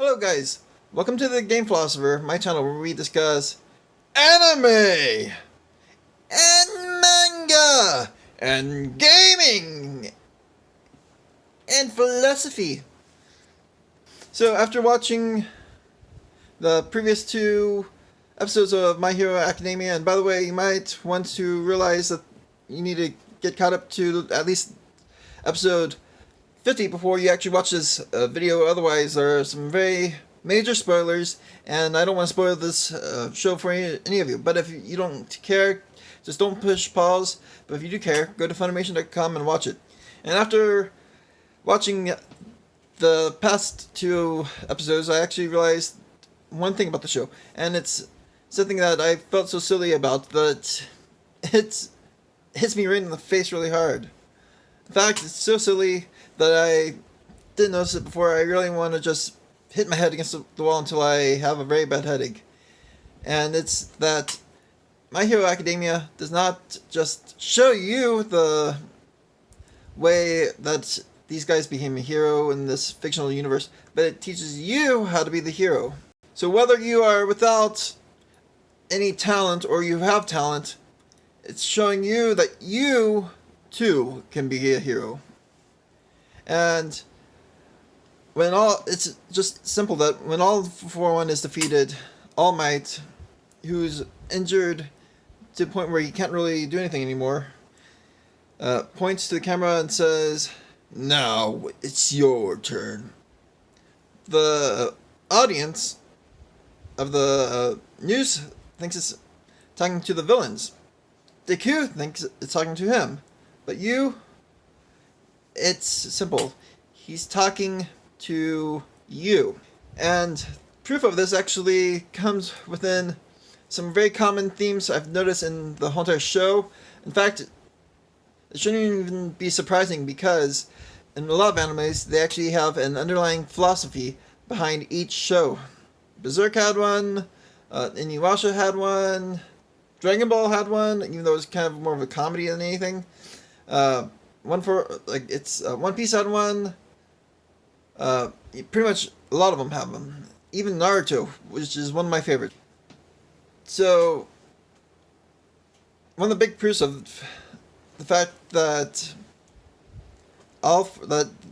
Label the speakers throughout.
Speaker 1: Hello guys, welcome to the Game Philosopher, my channel where we discuss anime and manga and gaming and philosophy. So after watching the previous two episodes of My Hero Academia, and by the way, you might want to realize that you need to get caught up to at least episode 50 before you actually watch this video, otherwise there are some very major spoilers, and I don't want to spoil this show for any of you. But if you don't care, just don't push pause. But if you do care, go to Funimation.com and watch it. And after watching the past two episodes, I actually realized one thing about the show, and it's something that I felt so silly about that it hits me right in the face really hard. In fact, it's so silly that I didn't notice it before. I really want to just hit my head against the wall until I have a very bad headache. And it's that My Hero Academia does not just show you the way that these guys became a hero in this fictional universe, but it teaches you how to be the hero. So whether you are without any talent or you have talent, it's showing you that you too can be a hero. And it's just simple that when All For One is defeated, All Might, who's injured to the point where he can't really do anything anymore, points to the camera and says, "Now it's your turn." The audience of the news thinks it's talking to the villains. Deku thinks it's talking to him. But it's simple. He's talking to you. And proof of this actually comes within some very common themes I've noticed in the whole entire show. In fact, it shouldn't even be surprising because in a lot of animes, they actually have an underlying philosophy behind each show. Berserk had one, Inuyasha had one, Dragon Ball had one, even though it's kind of more of a comedy than anything. One Piece had one. Pretty much a lot of them have them. Even Naruto, which is one of my favorites. So, one of the big proofs of the fact that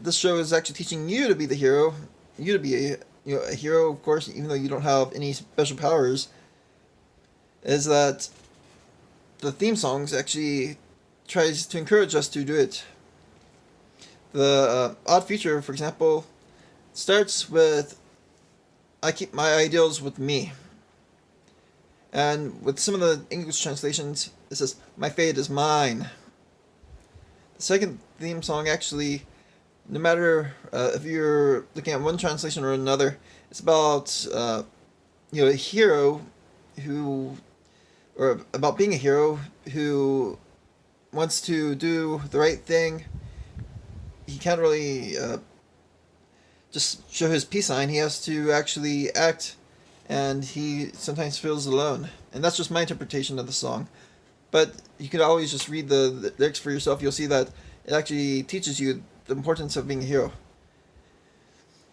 Speaker 1: this show is actually teaching you to be the hero, you to be a hero, of course, even though you don't have any special powers, is that the theme songs actually tries to encourage us to do it. The Odd Future, for example, starts with "I keep my ideals with me." And with some of the English translations, it says, "My fate is mine." The second theme song actually, no matter if you're looking at one translation or another, it's about a hero or about being a hero who wants to do the right thing. He can't really just show his peace sign. He has to actually act, and he sometimes feels alone. And that's just my interpretation of the song. But you could always just read the lyrics for yourself. You'll see that it actually teaches you the importance of being a hero.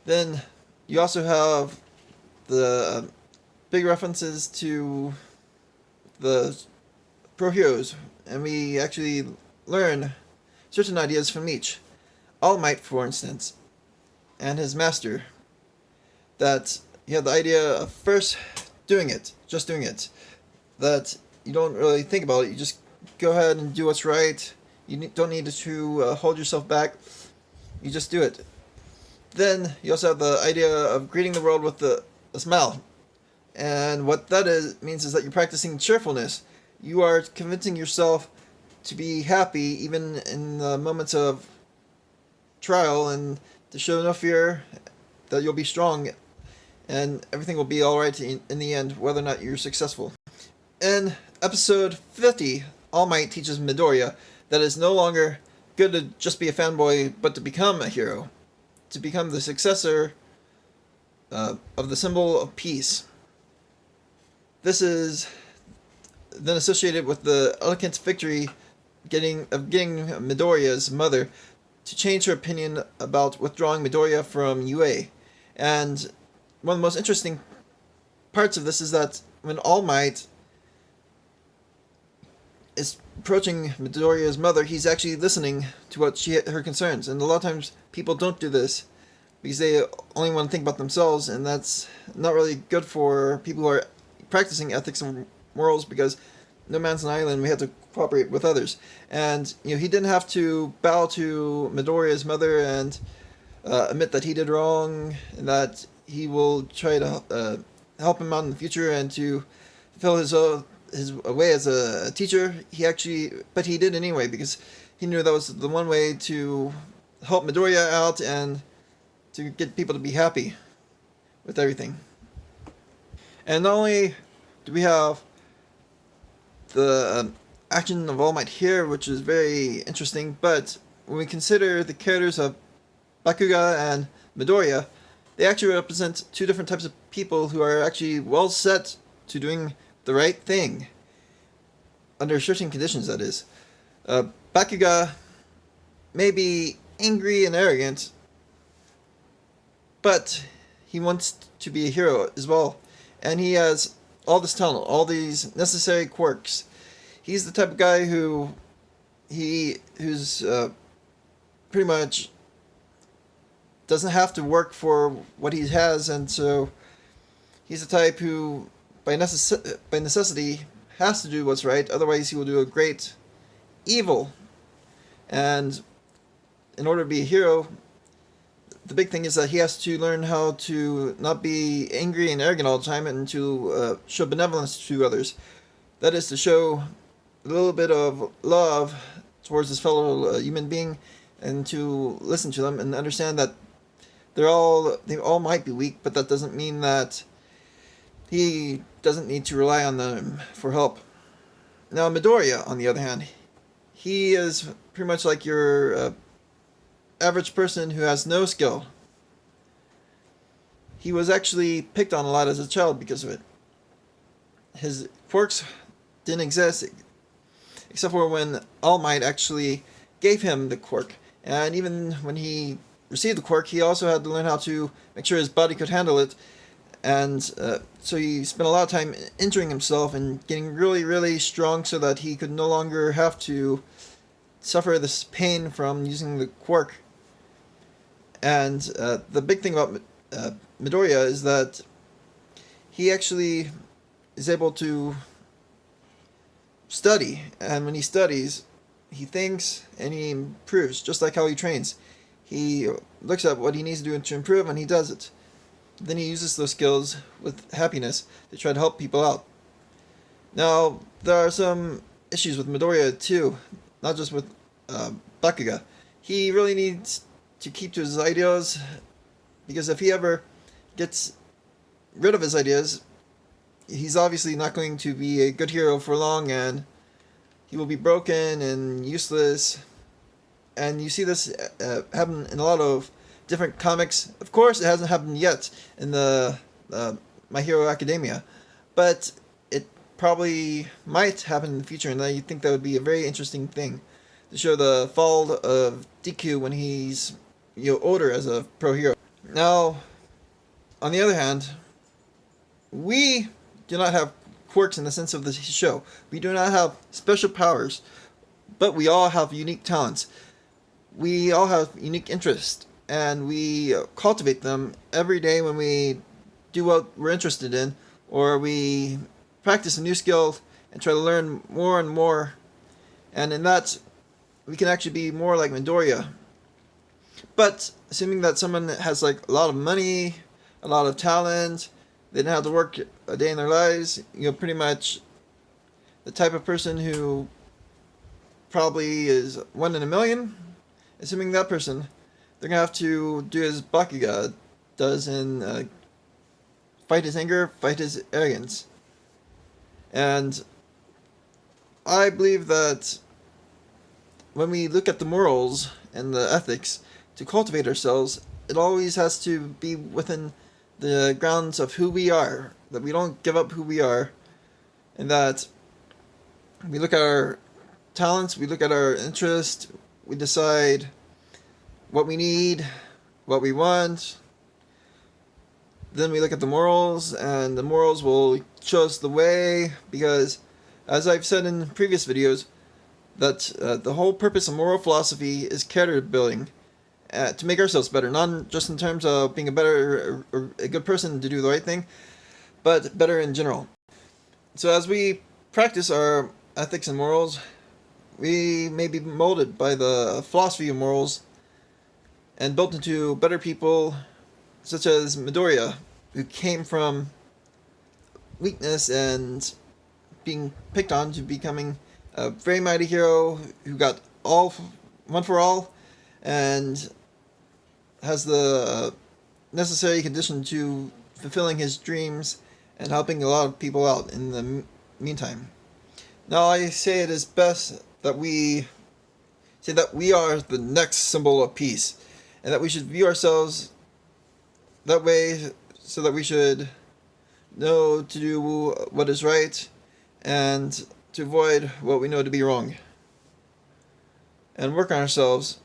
Speaker 1: Then you also have the big references to the pro heroes, and we actually learn certain ideas from each. All Might, for instance, and his master, that you have the idea of first doing it, just doing it, that you don't really think about it, you just go ahead and do what's right, you don't need to hold yourself back, you just do it. Then you also have the idea of greeting the world with a smile, and what that means is that you're practicing cheerfulness. You are convincing yourself to be happy even in the moments of trial, and to show no fear, that you'll be strong and everything will be alright in the end, whether or not you're successful. In episode 50, All Might teaches Midoriya that it's no longer good to just be a fanboy, but to become a hero, to become the successor of the symbol of peace. This is then associated with the elegant victory getting Midoriya's mother to change her opinion about withdrawing Midoriya from UA. And one of the most interesting parts of this is that when All Might is approaching Midoriya's mother, he's actually listening to what her concerns. And a lot of times people don't do this because they only want to think about themselves, and that's not really good for people who are practicing ethics and morals, because no man's an island, we have to cooperate with others. And he didn't have to bow to Midoriya's mother and admit that he did wrong, and that he will try to help him out in the future and to fulfill his way as a teacher. But he did anyway, because he knew that was the one way to help Midoriya out and to get people to be happy with everything. And not only do we have the action of All Might here, which is very interesting, but when we consider the characters of Bakuga and Midoriya, they actually represent two different types of people who are actually well set to doing the right thing. Under certain conditions, that is. Bakuga may be angry and arrogant, but he wants to be a hero as well. And he has all this talent, all these necessary quirks. He's the type of guy who's pretty much doesn't have to work for what he has, and so he's the type who, by necessity, has to do what's right. Otherwise, he will do a great evil. And in order to be a hero, the big thing is that he has to learn how to not be angry and arrogant all the time, and to show benevolence to others. That is, to show a little bit of love towards his fellow human being, and to listen to them and understand that they all might be weak, but that doesn't mean that he doesn't need to rely on them for help. Now, Midoriya, on the other hand, he is pretty much like your average person who has no skill. He was actually picked on a lot as a child because of it. His quirks didn't exist, except for when All Might actually gave him the quirk. And even when he received the quirk, he also had to learn how to make sure his body could handle it. And so he spent a lot of time injuring himself and getting really, really strong so that he could no longer have to suffer this pain from using the quirk. And the big thing about Midoriya is that he actually is able to study, and when he studies, he thinks and he improves, just like how he trains. He looks at what he needs to do to improve, and he does it. Then he uses those skills with happiness to try to help people out. Now, there are some issues with Midoriya too, not just with Bakuga. He really needs to keep to his ideals, because if he ever gets rid of his ideas, he's obviously not going to be a good hero for long, and he will be broken and useless. And you see this happen in a lot of different comics. Of course, it hasn't happened yet in the My Hero Academia, but it probably might happen in the future, and I think that would be a very interesting thing to show the fall of Deku when he's older as a pro hero. Now, on the other hand, we do not have quirks in the sense of the show. We do not have special powers, but we all have unique talents. We all have unique interests, and we cultivate them every day when we do what we're interested in, or we practice a new skill and try to learn more and more. And in that, we can actually be more like Midoriya. But assuming that someone has a lot of money, a lot of talent, they didn't have to work a day in their lives, pretty much the type of person who probably is 1 in a million, assuming that person, they're going to have to do as Bakuga does and fight his anger, fight his arrogance. And I believe that when we look at the morals and the ethics to cultivate ourselves, it always has to be within the grounds of who we are, that we don't give up who we are, and that we look at our talents, we look at our interest, we decide what we need, what we want, Then we look at the morals, and the morals will show us the way, because, as I've said in previous videos, that the whole purpose of moral philosophy is character building, to make ourselves better, not just in terms of being a better or a good person to do the right thing, but better in general. So as we practice our ethics and morals, we may be molded by the philosophy of morals and built into better people, such as Midoriya, who came from weakness and being picked on to becoming a very mighty hero who got all one for all and has the necessary condition to fulfilling his dreams and helping a lot of people out in the meantime. Now I say it is best that we say that we are the next symbol of peace, and that we should view ourselves that way, so that we should know to do what is right and to avoid what we know to be wrong, and work on ourselves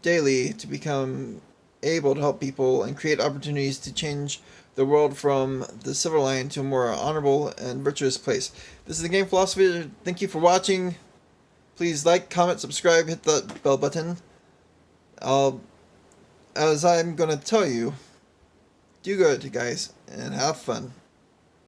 Speaker 1: daily to become able to help people and create opportunities to change the world from the silver line to a more honorable and virtuous place. This is the Game Philosopher. Thank you for watching. Please like, comment, subscribe, hit that bell button. As I'm going to tell you, do good, guys, and have fun.